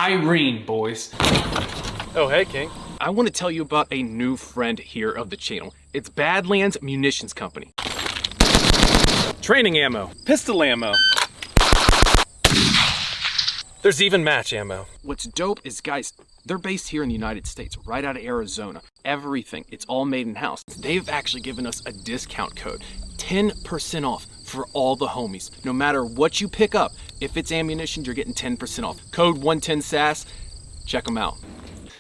IRENE, boys. Oh, hey, King. I want to tell you about a new friend here of the channel. It's Badlands Munitions Company. Training ammo, pistol ammo. There's even match ammo. What's dope is, guys, they're based here in the United States, right out of Arizona. Everything, it's all made in-house. They've actually given us a discount code, 10% off for all the homies. No matter what you pick up, if it's ammunition, you're getting 10% off. Code 110SAS, check them out.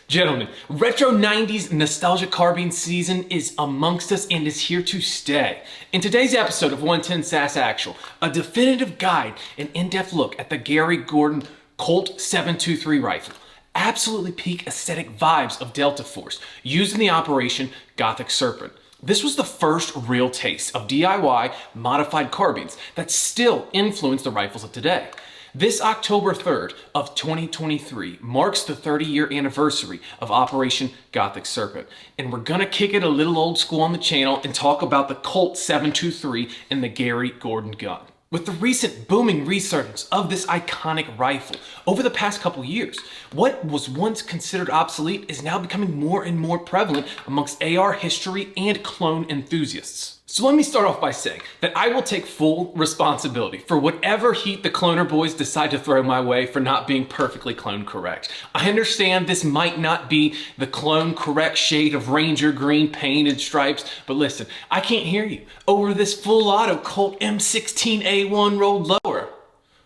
Gentlemen, retro 90s nostalgia carbine season is amongst us and is here to stay. In today's episode of 110 SAS Actual, a definitive guide and in-depth look at the Gordon Colt 723 rifle. Absolutely peak aesthetic vibes of Delta Force, used in the operation Gothic Serpent. This was the first real taste of DIY modified carbines that still influence the rifles of today. This October 3rd of 2023 marks the 30-year anniversary of Operation Gothic Serpent, and we're gonna kick it a little old school on the channel and talk about the Colt 723 and the Gordon gun. With the recent booming resurgence of this iconic rifle over the past couple years, what was once considered obsolete is now becoming more and more prevalent amongst AR history and clone enthusiasts. So let me start off by saying that I will take full responsibility for whatever heat the cloner boys decide to throw my way for not being perfectly clone correct. I understand this might not be the clone correct shade of Ranger green painted stripes, but listen, I can't hear you over this full auto Colt M16A1 rolled lower.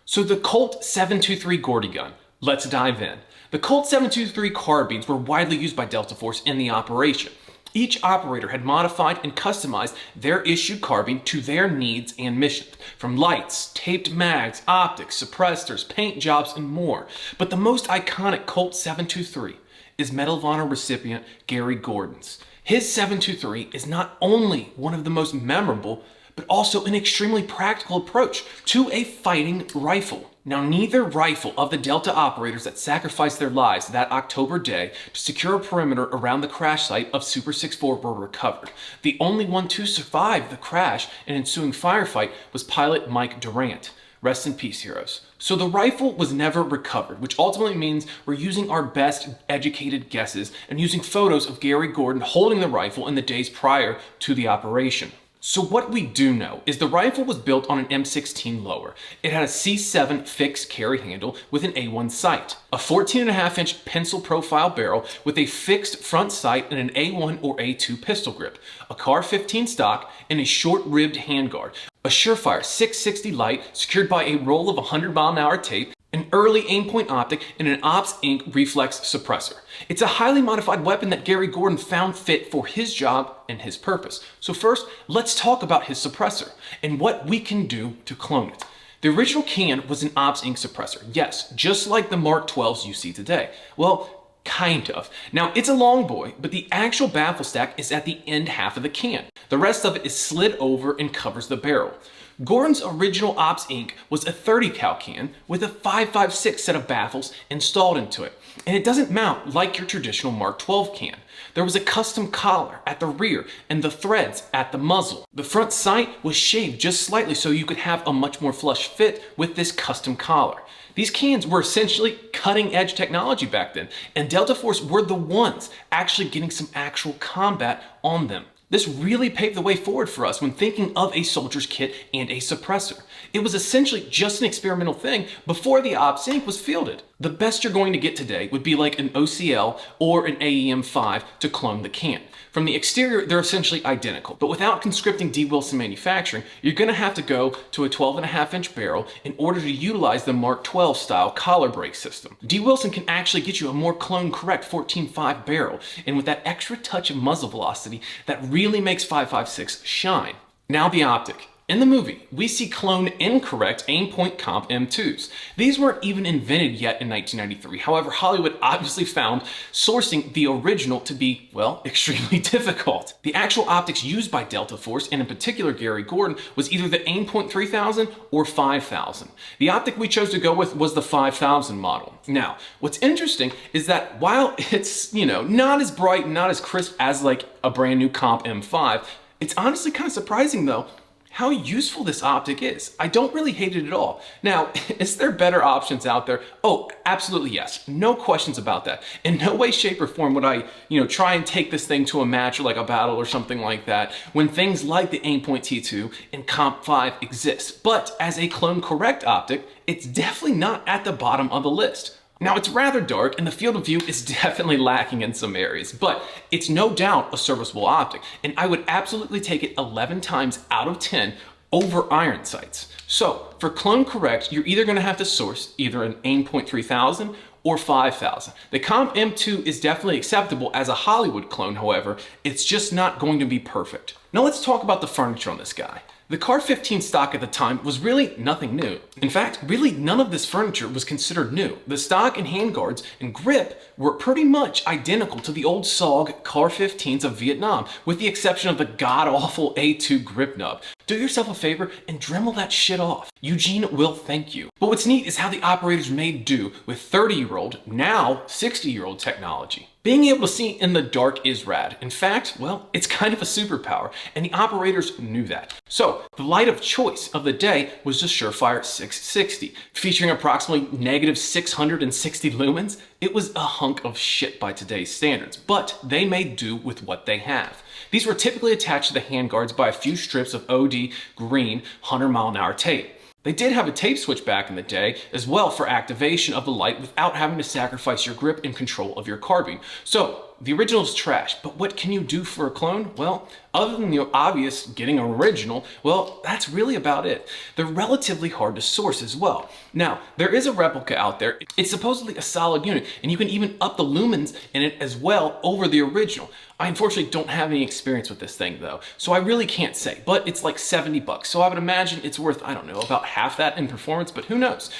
So the Colt 723 Gordy gun, let's dive in. The Colt 723 carbines were widely used by Delta Force in the operation. Each operator had modified and customized their issued carbine to their needs and mission, from lights, taped mags, optics, suppressors, paint jobs, and more. But the most iconic Colt 723 is Medal of Honor recipient Gordon's. His 723 is not only one of the most memorable, but also an extremely practical approach to a fighting rifle. Now, neither rifle of the Delta operators that sacrificed their lives that October day to secure a perimeter around the crash site of Super 64 were recovered. The only one to survive the crash and ensuing firefight was pilot Mike Durant. Rest in peace, heroes. So the rifle was never recovered, which ultimately means we're using our best educated guesses and using photos of Gordon holding the rifle in the days prior to the operation. So what we do know is the rifle was built on an M16 lower. It had a C7 fixed carry handle with an A1 sight, a 14.5-inch pencil profile barrel with a fixed front sight and an A1 or A2 pistol grip, a Car 15 stock, and a short-ribbed handguard, a Surefire 660 light secured by a roll of 100-mile-an-hour tape, an early aimpoint optic, and an Ops Inc. reflex suppressor. It's a highly modified weapon that Gordon found fit for his job and his purpose. So first, let's talk about his suppressor and what we can do to clone it. The original can was an Ops Inc. suppressor. Yes, just like the Mark 12s you see today. Well, kind of. Now, it's a long boy, but the actual baffle stack is at the end half of the can. The rest of it is slid over and covers the barrel. Gordon's original Ops Inc. was a 30 cal can with a 5.56 set of baffles installed into it. And it doesn't mount like your traditional Mark 12 can. There was a custom collar at the rear and the threads at the muzzle. The front sight was shaved just slightly so you could have a much more flush fit with this custom collar. These cans were essentially cutting edge technology back then, and Delta Force were the ones actually getting some actual combat on them. This really paved the way forward for us when thinking of a soldier's kit and a suppressor. It was essentially just an experimental thing before the Ops Inc. was fielded. The best you're going to get today would be like an OCL or an AEM5 to clone the can. From the exterior, they're essentially identical, but without conscripting D. Wilson manufacturing, you're going to have to go to a 12.5-inch barrel in order to utilize the Mark 12 style collar brake system. D. Wilson can actually get you a more clone correct 14.5 barrel, and with that extra touch of muzzle velocity, that really makes 5.56 shine. Now the optic. In the movie, we see clone incorrect aimpoint comp M2s. These weren't even invented yet in 1993. However, Hollywood obviously found sourcing the original to be, well, extremely difficult. The actual optics used by Delta Force, and in particular Gordon, was either the aimpoint 3000 or 5000. The optic we chose to go with was the 5000 model. Now, what's interesting is that while it's, not as bright, not as crisp as like a brand new comp M5, it's honestly kind of surprising though how useful this optic is. I don't really hate it at all. Now, is there better options out there? Oh, absolutely yes. No questions about that. In no way, shape, or form would I, try and take this thing to a match or like a battle or something like that when things like the aimpoint T2 and Comp 5 exist. But as a clone correct optic, it's definitely not at the bottom of the list. Now, it's rather dark and the field of view is definitely lacking in some areas, but it's no doubt a serviceable optic, and I would absolutely take it 11 times out of 10 over iron sights. So for clone correct, you're either going to have to source either an aimpoint 3000 or 5000. The Comp M2 is definitely acceptable as a Hollywood clone, however, it's just not going to be perfect. Now let's talk about the furniture on this guy. The Car 15 stock at the time was really nothing new. In fact, really none of this furniture was considered new. The stock and handguards and grip were pretty much identical to the old SOG Car 15s of Vietnam, with the exception of the god-awful A2 grip nub. Do yourself a favor and Dremel that shit off. Eugene will thank you. But what's neat is how the operators made do with 30-year-old, now 60-year-old technology. Being able to see in the dark is rad. In fact, well, it's kind of a superpower, and the operators knew that. So, the light of choice of the day was the Surefire 660, featuring approximately negative 660 lumens. It was a hunk of shit by today's standards, but they made do with what they have. These were typically attached to the handguards by a few strips of OD green 100-mile-an-hour tape. They did have a tape switch back in the day as well for activation of the light without having to sacrifice your grip and control of your carbine. So the original is trash, but what can you do for a clone? Well, other than the obvious getting an original, well, that's really about it. They're relatively hard to source as well. Now, there is a replica out there. It's supposedly a solid unit, and you can even up the lumens in it as well over the original. I unfortunately don't have any experience with this thing though, so I really can't say, but it's like 70 bucks. So I would imagine it's worth, I don't know, about half that in performance, but who knows?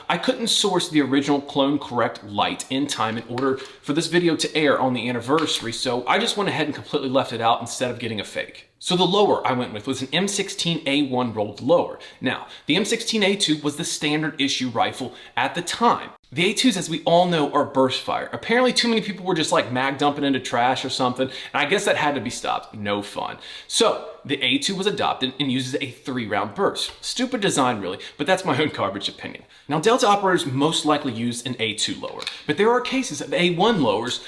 I couldn't source the original clone correct light in time in order for this video to air on the anniversary, so I just went ahead and completely left it out instead of getting a fake. So the lower I went with was an M16A1 rolled lower. Now, the M16A2 was the standard issue rifle at the time. The A2s, as we all know, are burst fire. Apparently too many people were just like mag dumping into trash or something, and I guess that had to be stopped. No fun. So the A2 was adopted and uses a 3-round burst. Stupid design really, but that's my own garbage opinion. Now Delta operators most likely use an A2 lower, but there are cases of A1 lowers,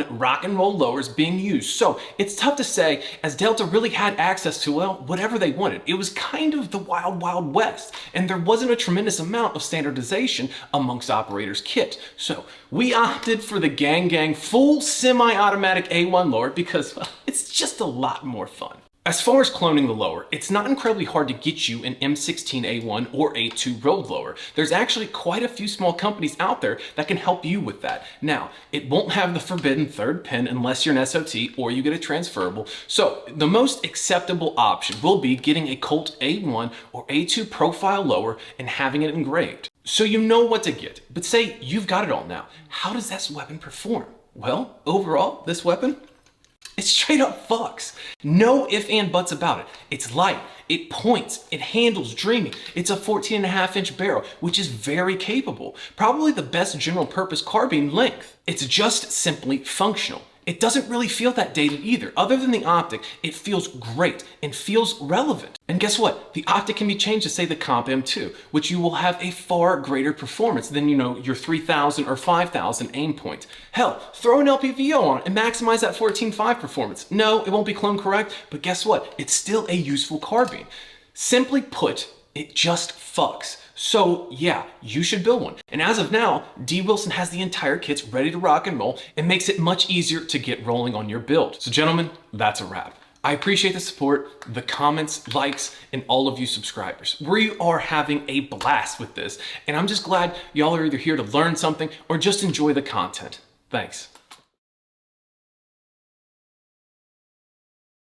rock and roll lowers being used. So it's tough to say, as Delta really had access to, well, whatever they wanted. It was kind of the wild, wild west, and there wasn't a tremendous amount of standardization amongst operators' kit. So we opted for the gang full semi-automatic A1 lower because, well, it's just a lot more fun. As far as cloning the lower, it's not incredibly hard to get you an M16A1 or A2 road lower. There's actually quite a few small companies out there that can help you with that. Now, it won't have the forbidden third pin unless you're an SOT or you get a transferable. So the most acceptable option will be getting a Colt A1 or A2 profile lower and having it engraved. So you know what to get, but say you've got it all now. How does this weapon perform? Well, overall, this weapon, it straight up fucks. No ifs and buts about it. It's light, it points, it handles dreamy. It's a 14.5-inch barrel, which is very capable. Probably the best general purpose carbine length. It's just simply functional. It doesn't really feel that dated either. Other than the optic, it feels great and feels relevant. And guess what? The optic can be changed to say the Comp M2, which you will have a far greater performance than, your 3000 or 5000 aim point. Hell, throw an LPVO on it and maximize that 14.5 performance. No, it won't be clone correct, but guess what? It's still a useful carbine. Simply put, it just fucks. So yeah, you should build one. And as of now, D. Wilson has the entire kits ready to rock and roll and makes it much easier to get rolling on your build. So gentlemen, that's a wrap. I appreciate the support, the comments, likes, and all of you subscribers. We are having a blast with this, and I'm just glad y'all are either here to learn something or just enjoy the content. Thanks.